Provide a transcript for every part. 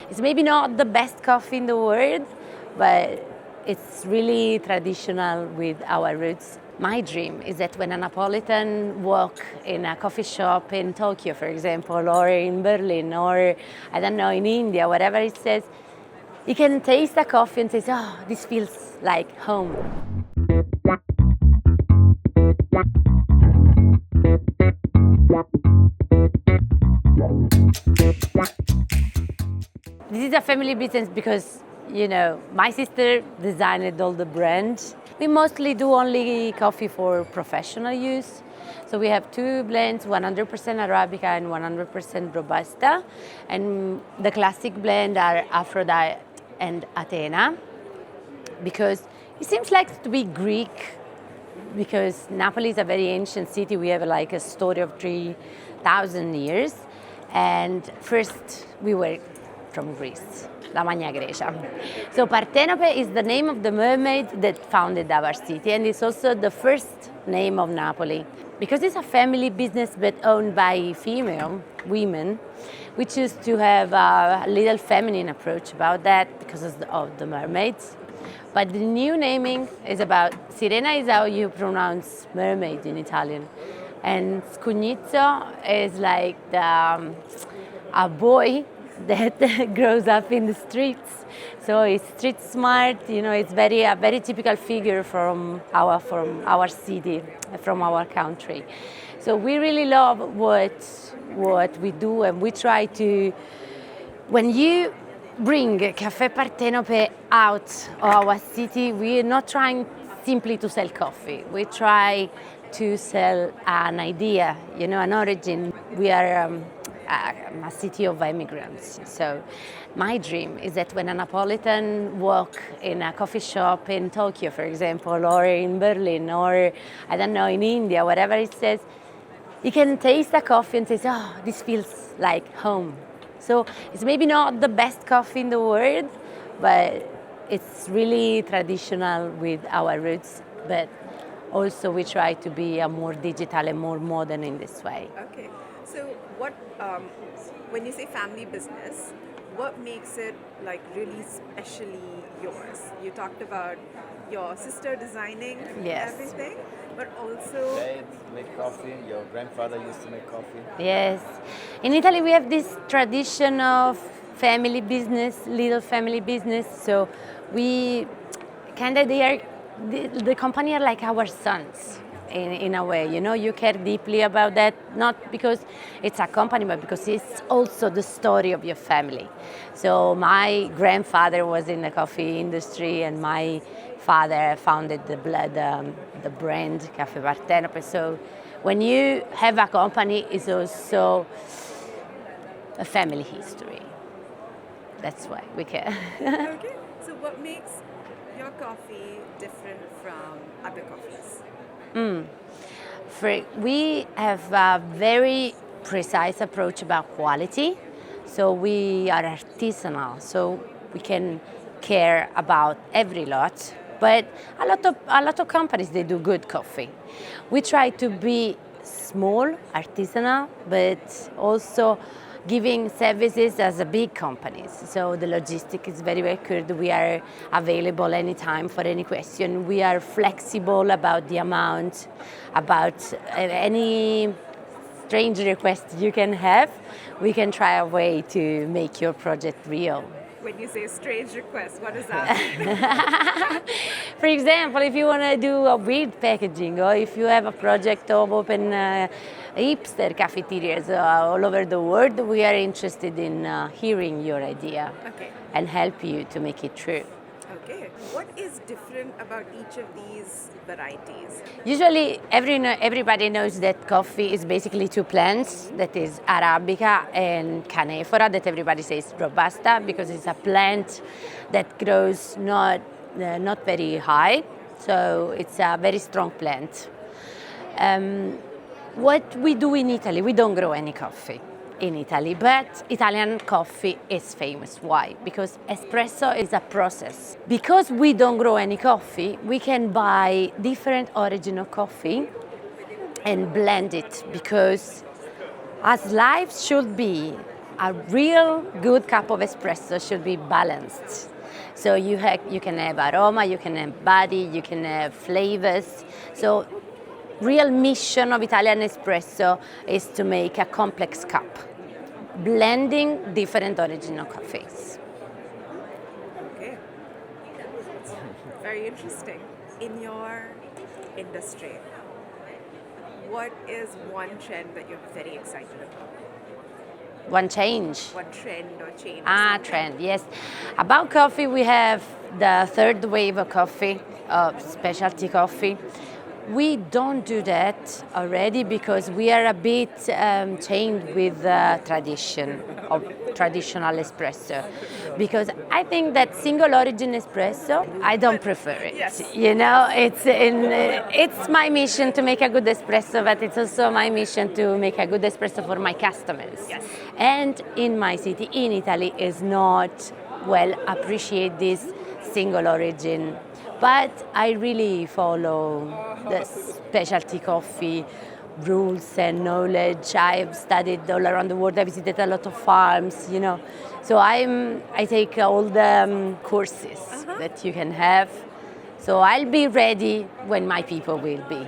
It's maybe not the best coffee in the world, but it's really traditional with our roots. My dream is that when a Neapolitan walk in a coffee shop in Tokyo, for example, or in Berlin, or I don't know, in India, whatever it says, you can taste a coffee and say, oh, this feels like home. This is a family business because, my sister designed all the brand. We mostly do only coffee for professional use. So we have two blends, 100% Arabica and 100% Robusta. And the classic blend are Aphrodite and Athena, because it seems like to be Greek, because Naples is a very ancient city. We have like a story of 3,000 years. And first we were from Greece, La Magna Grecia. So Partenope is the name of the mermaid that founded our city, and it's also the first name of Napoli. Because it's a family business but owned by female women, we choose to have a little feminine approach about that because of the mermaids. But the new naming is about, Sirena is how you pronounce mermaid in Italian. And Scugnizzo is like a boy that grows up in the streets. So it's street smart, it's a very typical figure from our city, from our country. So we really love what we do, and we try to, when you bring Caffè Partenope out of our city, we are not trying simply to sell coffee. We try to sell an idea, an origin. We are a city of immigrants. So my dream is that when a Neapolitan walk in a coffee shop in Tokyo, for example, or in Berlin, or I don't know, in India, whatever it says, you can taste a coffee and say, oh, this feels like home. So it's maybe not the best coffee in the world, but it's really traditional with our roots. But also we try to be a more digital and more modern in this way. Okay. So what, when you say family business, what makes it like really specially yours? You talked about your sister designing everything, but also... Dad make coffee, your grandfather used to make coffee. Yes. In Italy we have this tradition of family business, little family business, so we the company are like our sons. In a way, you care deeply about that, not because it's a company, but because it's also the story of your family. So my grandfather was in the coffee industry, and my father founded the brand Caffè Partenope. So when you have a company, it's also a family history. That's why we care. Okay, so what makes your coffee different from other coffees? We have a very precise approach about quality. So we are artisanal, so we can care about every lot. But a lot of companies, they do good coffee. We try to be small, artisanal, but also giving services as a big companies. So the logistic is very, very good. We are available anytime for any question. We are flexible about the amount, about any strange request you can have. We can try a way to make your project real. When you say strange request, what does that mean? For example, if you want to do a weird packaging, or if you have a project of open hipster cafeterias all over the world, we are interested in hearing your idea and help you to make it true. Okay. What is different about each of these varieties? Usually, everybody knows that coffee is basically two plants, that is Arabica and Canephora, that everybody says Robusta, because it's a plant that grows not very high, so it's a very strong plant. What we do in Italy, we don't grow any coffee in Italy, but Italian coffee is famous. Why? Because espresso is a process. Because we don't grow any coffee, we can buy different origin of coffee and blend it, because as life should be, a real good cup of espresso should be balanced. So you can have aroma, you can have body, you can have flavors. So real mission of Italian espresso is to make a complex cup, blending different origin of coffees. Okay. Very interesting. In your industry, what is one trend that you're very excited about? One change. One trend or change? Trend, yes. About coffee, we have the third wave of coffee, specialty coffee. We don't do that already because we are a bit chained with the tradition of traditional espresso. Because I think that single origin espresso, I don't prefer it. Yes. You know, it's my mission to make a good espresso, but it's also my mission to make a good espresso for my customers. Yes. And in my city, in Italy, is not well appreciate this single origin. But I really follow the specialty coffee rules and knowledge. I've studied all around the world. I visited a lot of farms, you know. So I take all the courses that you can have. So I'll be ready when my people will be.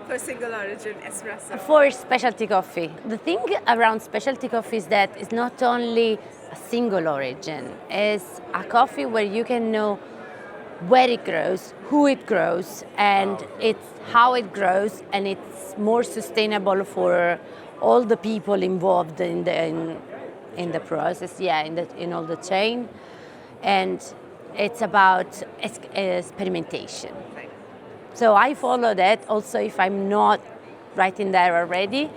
For single origin espresso. For specialty coffee. The thing around specialty coffee is that it's not only a single origin. It's a coffee where you can know where it grows, who it grows, and it's how it grows, and it's more sustainable for all the people involved in the process, in all the chain, and it's about experimentation. Right. So I follow that also if I'm not right in there already,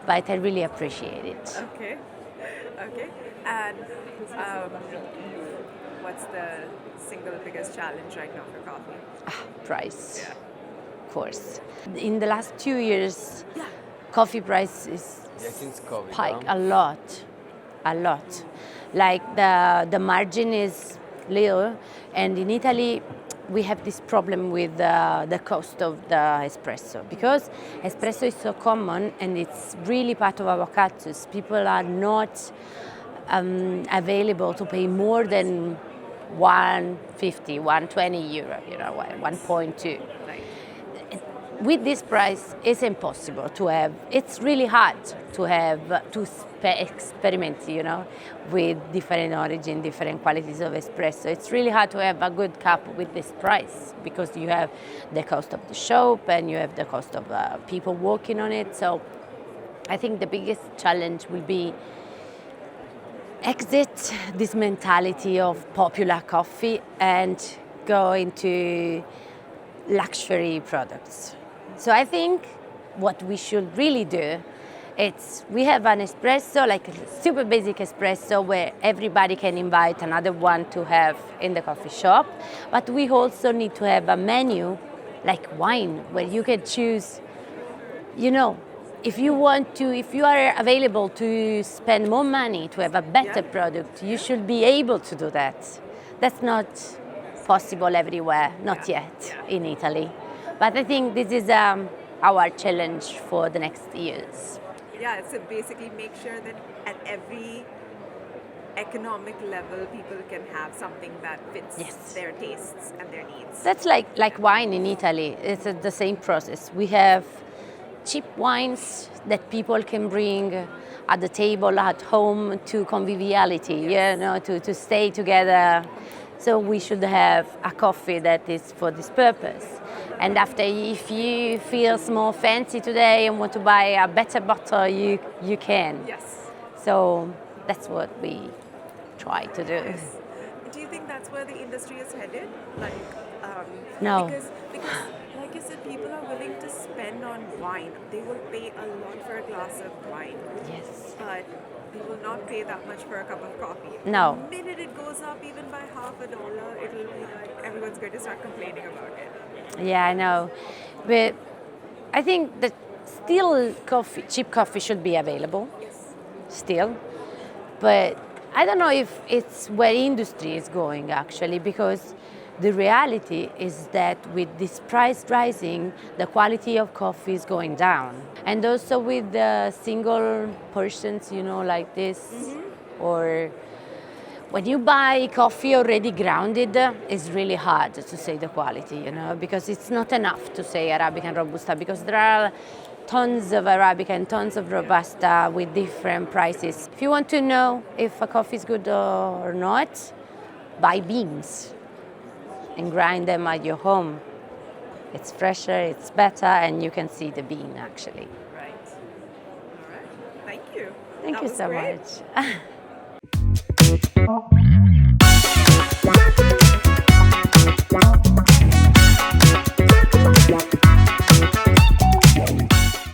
but I really appreciate it. Okay. Okay. And what's the single biggest challenge right now for coffee? Price. Yeah. Of course. In the last 2 years, coffee prices Since COVID. spike huh? a lot. Like the margin is little, and in Italy we have this problem with the cost of the espresso because espresso is so common and it's really part of our cultures. People are not available to pay more than 150, 120 euro, 1.2. Right. With this price, it's impossible to have. It's really hard to have experiment, with different origin, different qualities of espresso. It's really hard to have a good cup with this price because you have the cost of the shop and you have the cost of people working on it. So I think the biggest challenge will be exit this mentality of popular coffee and go into luxury products. So I think what we should really do, we have an espresso, like a super basic espresso where everybody can invite another one to have in the coffee shop, but we also need to have a menu like wine where you can choose, if you are available to spend more money to have a better product, you should be able to do that. That's not possible everywhere, not yet in Italy. But I think this is our challenge for the next years. Yeah, so basically make sure that at every economic level, people can have something that fits their tastes and their needs. That's like wine in Italy. It's the same process. We have cheap wines that people can bring at the table, at home, to conviviality, to stay together. So we should have a coffee that is for this purpose. And after, if you feel more fancy today and want to buy a better bottle, you can. Yes. So that's what we try to do. Yes. Do you think that's where the industry is headed? No. Because, like you said, people are willing to spend on wine. They will pay a lot for a glass of wine. Yes. But they will not pay that much for a cup of coffee. No. The minute it goes up even by $0.50, it'll be like everyone's going to start complaining about it. Yeah, I know. But I think that still cheap coffee should be available. Yes. Still. But I don't know if it's where industry is going actually, because the reality is that with this price rising, the quality of coffee is going down. And also with the single portions, like this, or when you buy coffee already grounded, it's really hard to say the quality, you know, because it's not enough to say Arabica and Robusta, because there are tons of Arabica and tons of Robusta with different prices. If you want to know if a coffee is good or not, buy beans and grind them at your home. It's fresher, it's better, and you can see the bean actually. Right. All right. Thank you. Thank That you was so great. much.